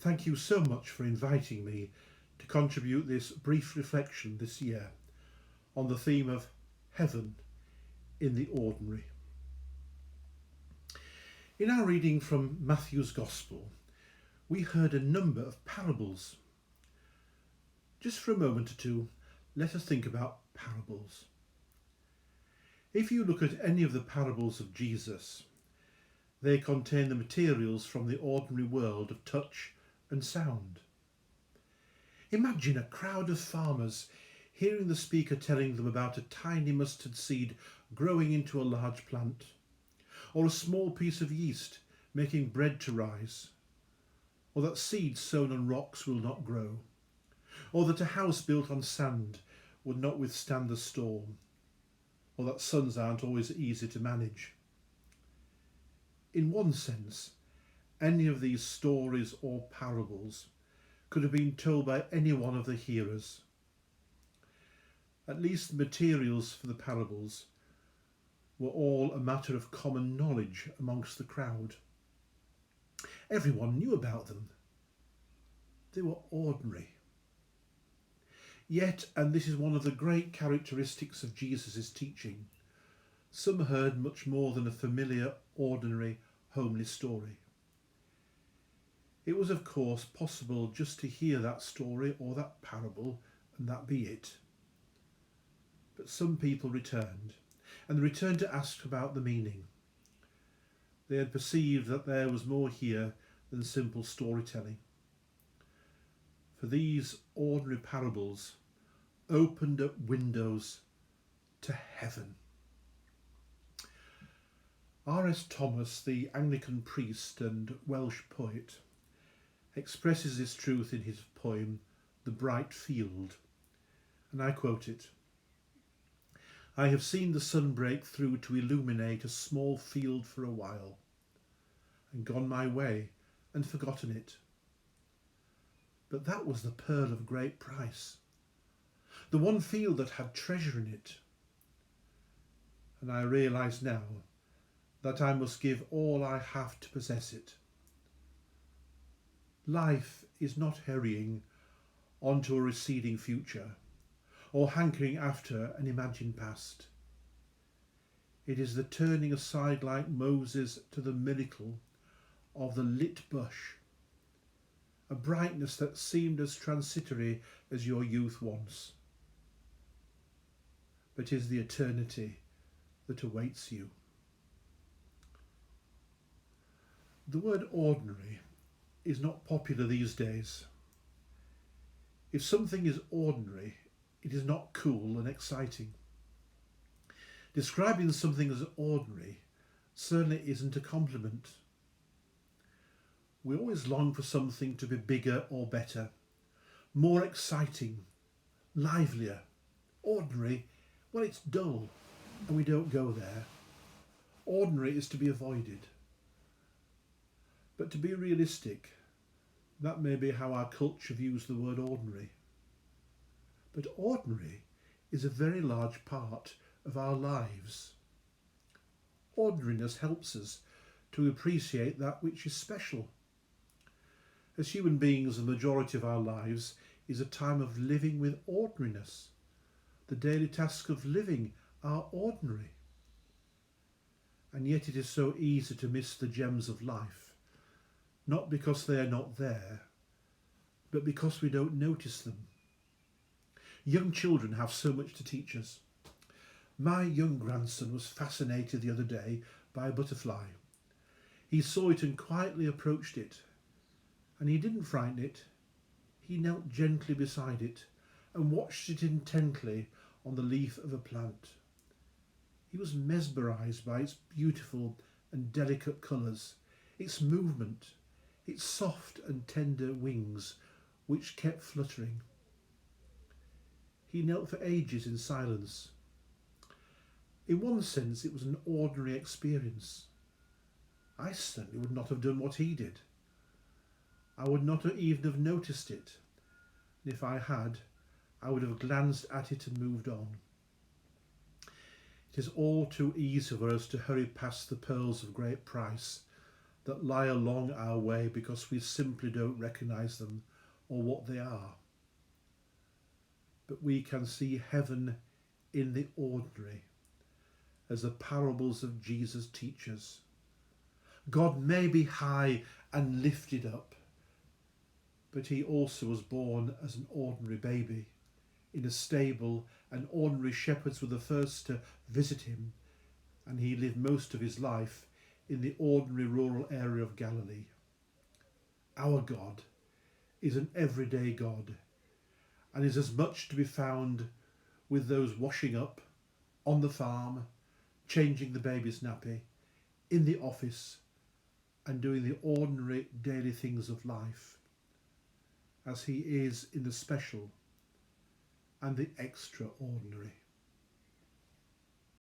Thank you so much for inviting me to contribute this brief reflection this year on the theme of heaven in the ordinary. In our reading from Matthew's Gospel, we heard a number of parables. Just for a moment or two, let us think about parables. If you look at any of the parables of Jesus, they contain the materials from the ordinary world of touch and sound. Imagine a crowd of farmers hearing the speaker telling them about a tiny mustard seed growing into a large plant, or a small piece of yeast making bread to rise, or that seeds sown on rocks will not grow, or that a house built on sand would not withstand the storm, or that sons aren't always easy to manage. In one sense, any of these stories or parables could have been told by any one of the hearers. At least the materials for the parables were all a matter of common knowledge amongst the crowd. Everyone knew about them. They were ordinary. Yet, and this is one of the great characteristics of Jesus' teaching, some heard much more than a familiar, ordinary, homely story. It was, of course, possible just to hear that story or that parable and that be it. But some people returned, and they returned to ask about the meaning. They had perceived that there was more here than simple storytelling. For these ordinary parables opened up windows to heaven. R.S. Thomas, the Anglican priest and Welsh poet, expresses this truth in his poem, The Bright Field, and I quote it. I have seen the sun break through to illuminate a small field for a while, and gone my way and forgotten it. But that was the pearl of great price, the one field that had treasure in it. And I realise now that I must give all I have to possess it. Life is not hurrying onto a receding future or hankering after an imagined past. It is the turning aside like Moses to the miracle of the lit bush, a brightness that seemed as transitory as your youth once, but is the eternity that awaits you. The word ordinary is not popular these days. If something is ordinary, it is not cool and exciting. Describing something as ordinary certainly isn't a compliment. We always long for something to be bigger or better, more exciting, livelier. Ordinary, well, it's dull and we don't go there. Ordinary is to be avoided. But to be realistic, that may be how our culture views the word ordinary. But ordinary is a very large part of our lives. Ordinariness helps us to appreciate that which is special. As human beings, the majority of our lives is a time of living with ordinariness. The daily tasks of living are ordinary. And yet it is so easy to miss the gems of life. Not because they are not there, but because we don't notice them. Young children have so much to teach us. My young grandson was fascinated the other day by a butterfly. He saw it and quietly approached it. And he didn't frighten it. He knelt gently beside it and watched it intently on the leaf of a plant. He was mesmerised by its beautiful and delicate colours, its movement, its soft and tender wings which kept fluttering. He knelt for ages in silence. In one sense it was an ordinary experience. I certainly would not have done what he did. I would not even have noticed it. And if I had, I would have glanced at it and moved on. It is all too easy for us to hurry past the pearls of great price that lie along our way because we simply don't recognise them or what they are. But we can see heaven in the ordinary, as the parables of Jesus teach us. God may be high and lifted up, but he also was born as an ordinary baby in a stable, and ordinary shepherds were the first to visit him, and he lived most of his life in the ordinary rural area of Galilee. Our God is an everyday God, and is as much to be found with those washing up, on the farm, changing the baby's nappy, in the office, and doing the ordinary daily things of life, as he is in the special and the extraordinary.